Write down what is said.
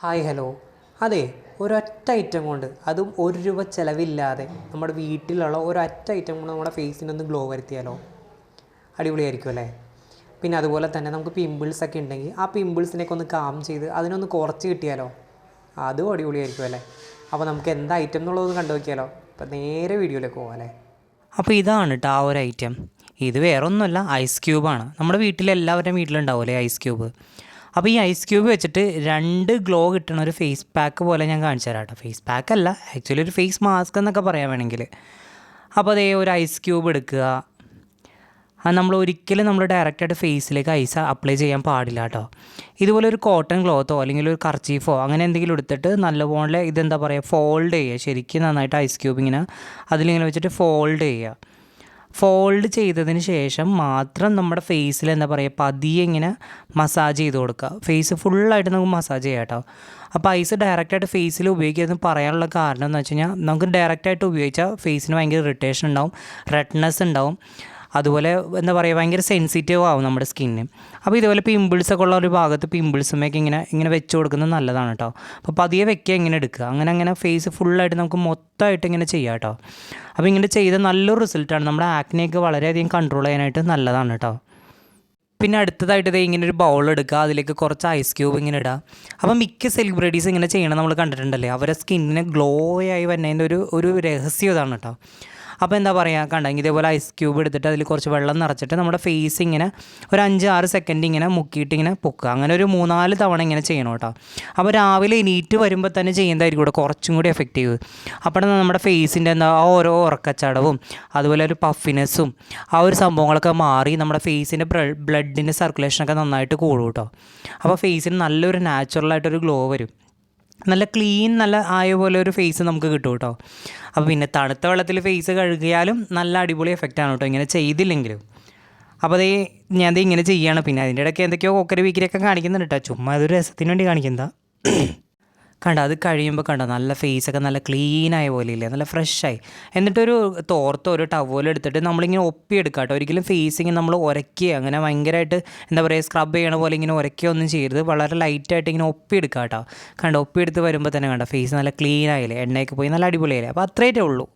Hi hello. അതെ, ഒരൊറ്റ item കൊണ്ട്, അതും ₹1 ചിലവില്ലാതെ നമ്മുടെ വീട്ടിലുള്ള ഒരൊറ്റ ഐറ്റം കൊണ്ട് നമ്മുടെ ഫേസിനൊന്ന് ഗ്ലോ വരുത്തിയാലോ? അടിപൊളിയായിരിക്കും അല്ലേ? പിന്നെ അതുപോലെ തന്നെ നമുക്ക് പിമ്പിൾസൊക്കെ ഉണ്ടെങ്കിൽ ആ പിമ്പിൾസിനെയൊക്കെ ഒന്ന് കാം ചെയ്ത് അതിനൊന്ന് കുറച്ച് കിട്ടിയാലോ? അതും അടിപൊളിയായിരിക്കും അല്ലേ? അപ്പോൾ നമുക്ക് എന്താ ഐറ്റം എന്നുള്ളതൊന്ന് കണ്ടു നോക്കിയാലോ? അപ്പോൾ നേരെ വീഡിയോയിലേക്ക് പോകാം അല്ലേ? അപ്പോൾ ഇതാണ് കേട്ടോ ആ ഒരു ഐറ്റം. ഇത് വേറെ ഒന്നുമല്ല, ഐസ് ക്യൂബാണ്. നമ്മുടെ വീട്ടിലെല്ലാവരുടെയും വീട്ടിലുണ്ടാവില്ലേ ഐസ് ക്യൂബ്. അപ്പോൾ ഈ ഐസ് ക്യൂബ് വെച്ചിട്ട് 2 ഗ്ലോ കിട്ടുന്ന ഒരു ഫേസ് പാക്ക് പോലെ ഞാൻ കാണിച്ചു തരാം കേട്ടോ. ഫേസ് പാക്ക് അല്ല, ആക്ച്വലി ഒരു ഫേസ് മാസ്ക് എന്നൊക്കെ പറയാൻ വേണമെങ്കിൽ. അപ്പോൾ അതേ ഒരു ഐസ് ക്യൂബ് എടുക്കുക. അത് നമ്മൾ ഒരിക്കലും ഡയറക്റ്റായിട്ട് ഫേസിലേക്ക് ഐസ് അപ്ലൈ ചെയ്യാൻ പാടില്ല കേട്ടോ. ഇതുപോലെ ഒരു കോട്ടൺ ക്ലോത്തോ അല്ലെങ്കിൽ ഒരു കർച്ചീഫോ അങ്ങനെ എന്തെങ്കിലും എടുത്തിട്ട് നല്ലപോലെ ഇതെന്താ പറയുക, ഫോൾഡ് ചെയ്യുക. ശരിക്കും നന്നായിട്ട് ഐസ് ക്യൂബ് ഇങ്ങനെ അതിലിങ്ങനെ വെച്ചിട്ട് ഫോൾഡ് ചെയ്യുക. ഫോൾഡ് ചെയ്തതിന് ശേഷം മാത്രം നമ്മുടെ ഫേസിൽ എന്താ പറയുക, പതിയെ ഇങ്ങനെ മസാജ് ചെയ്ത് കൊടുക്കുക. ഫേസ് ഫുള്ളായിട്ട് നമുക്ക് മസാജ് ചെയ്യാം കേട്ടോ. അപ്പോൾ ഐസ് ഡയറക്റ്റായിട്ട് ഫേസിൽ ഉപയോഗിക്കുന്നത് പറയാനുള്ള കാരണം എന്ന് വെച്ച് കഴിഞ്ഞാൽ, നമുക്ക് ഡയറക്റ്റായിട്ട് ഉപയോഗിച്ചാൽ ഫേസിന് ഭയങ്കര ഇറിറ്റേഷൻ ഉണ്ടാവും, റെഡ്നെസ് ഉണ്ടാവും, അതുപോലെ എന്താ പറയുക ഭയങ്കര സെൻസിറ്റീവ് ആവും നമ്മുടെ സ്കിന്നിന്. അപ്പോൾ ഇതുപോലെ പിമ്പിൾസൊക്കെ ഉള്ള ഒരു ഭാഗത്ത് പിമ്പിൾസുമൊക്കെ ഇങ്ങനെ വെച്ച് കൊടുക്കുന്നത് നല്ലതാണ് കേട്ടോ. അപ്പോൾ പതിയെ വെക്കുക, ഇങ്ങനെ എടുക്കുക, അങ്ങനെ ഫേസ് ഫുള്ളായിട്ട് നമുക്ക് മൊത്തമായിട്ട് ഇങ്ങനെ ചെയ്യാം കേട്ടോ. അപ്പോൾ ഇങ്ങനെ ചെയ്ത നല്ലൊരു റിസൾട്ടാണ്. നമ്മുടെ ആക്നെയൊക്കെ വളരെയധികം കൺട്രോൾ ചെയ്യാനായിട്ട് നല്ലതാണ് കേട്ടോ. പിന്നെ അടുത്തതായിട്ട് ഇതേ ഇങ്ങനെ ഒരു ബൗൾ എടുക്കുക, അതിലേക്ക് കുറച്ച് ഐസ് ക്യൂബ് ഇങ്ങനെ ഇടുക. അപ്പോൾ മിക്ക സെലിബ്രിറ്റീസ് ഇങ്ങനെ ചെയ്യണം നമ്മൾ കണ്ടിട്ടുണ്ടല്ലേ, അവരെ സ്കിന്നിന് ഗ്ലോ ആയി വരുന്നതിൻ്റെ ഒരു രഹസ്യം ഇതാണ് കേട്ടോ. അപ്പോൾ എന്താ പറയുക, കണ്ടെങ്കിൽ ഇതേപോലെ ഐസ് ക്യൂബ് എടുത്തിട്ട് അതിൽ കുറച്ച് വെള്ളം നിറച്ചിട്ട് നമ്മുടെ ഫേസ് ഇങ്ങനെ ഒരു 5-6 സെക്കൻഡ് ഇങ്ങനെ മുക്കിയിട്ട് ഇങ്ങനെ പൊക്കുക. അങ്ങനെ ഒരു 3-4 തവണ ഇങ്ങനെ ചെയ്യണം കേട്ടോ. അപ്പോൾ രാവിലെ എണീറ്റ് വരുമ്പോൾ തന്നെ ചെയ്യുന്നതായിരിക്കും കൂടെ കുറച്ചും കൂടി എഫക്റ്റീവ്. അപ്പോൾ നമ്മുടെ ഫേസിൻ്റെ എന്താ ഓരോ ഉറക്കച്ചടവും അതുപോലെ ഒരു പഫിനെസ്സും ആ ഒരു സംഭവങ്ങളൊക്കെ മാറി നമ്മുടെ ഫേസിൻ്റെ ബ്ലഡിൻ്റെ സർക്കുലേഷനൊക്കെ നന്നായിട്ട് കൂടും കേട്ടോ. അപ്പോൾ ഫേസിന് നല്ലൊരു നാച്ചുറലായിട്ടൊരു ഗ്ലോ വരും. നല്ല ക്ലീൻ നല്ല ആയ പോലെ ഒരു ഫേസ് നമുക്ക് കിട്ടും കേട്ടോ. അപ്പോൾ പിന്നെ തണുത്ത വെള്ളത്തിൽ ഫേസ് കഴുകിയാലും നല്ല അടിപൊളി എഫക്റ്റാണ് കേട്ടോ, ഇങ്ങനെ ചെയ്തില്ലെങ്കിലും. അപ്പോൾ അതേ ഞാൻ ഇങ്ങനെ ചെയ്യുകയാണ്. പിന്നെ അതിൻ്റെ ഇടയ്ക്ക് എന്തൊക്കെയോ കോക്കരി വീക്കിലൊക്കെ കാണിക്കുന്നുണ്ട് കേട്ടോ, ചുമ്മാ അതൊരു രസത്തിന് വേണ്ടി കാണിക്കുന്നതാ. കണ്ട അത് കഴിയുമ്പോൾ കണ്ടോ നല്ല ഫേസൊക്കെ നല്ല ക്ലീനായ പോലെ ഇല്ലേ, നല്ല ഫ്രഷായി. എന്നിട്ടൊരു തോർത്തോ ഒരു ടവലോ എടുത്തിട്ട് നമ്മളിങ്ങനെ ഒപ്പിയെടുക്കുക കേട്ടോ. ഒരിക്കലും ഫേസിങ് നമ്മൾ ഉരയ്ക്കുക അങ്ങനെ ഭയങ്കരമായിട്ട് എന്താ പറയുക സ്ക്രബ് ചെയ്യണ പോലെ ഇങ്ങനെ ഉരയ്ക്കുകയൊന്നും ചെയ്യരുത്. വളരെ ലൈറ്റായിട്ട് ഇങ്ങനെ ഒപ്പിയെടുക്കുക കേട്ടോ. കണ്ടോ ഒപ്പിയെടുത്ത് വരുമ്പോൾ തന്നെ കണ്ടോ ഫേസ് നല്ല ക്ലീൻ ആയില്ലേ, എണ്ണയൊക്കെ പോയി നല്ല അടിപൊളിയായില്ലേ. അപ്പോൾ അത്രയേ ഉള്ളൂ.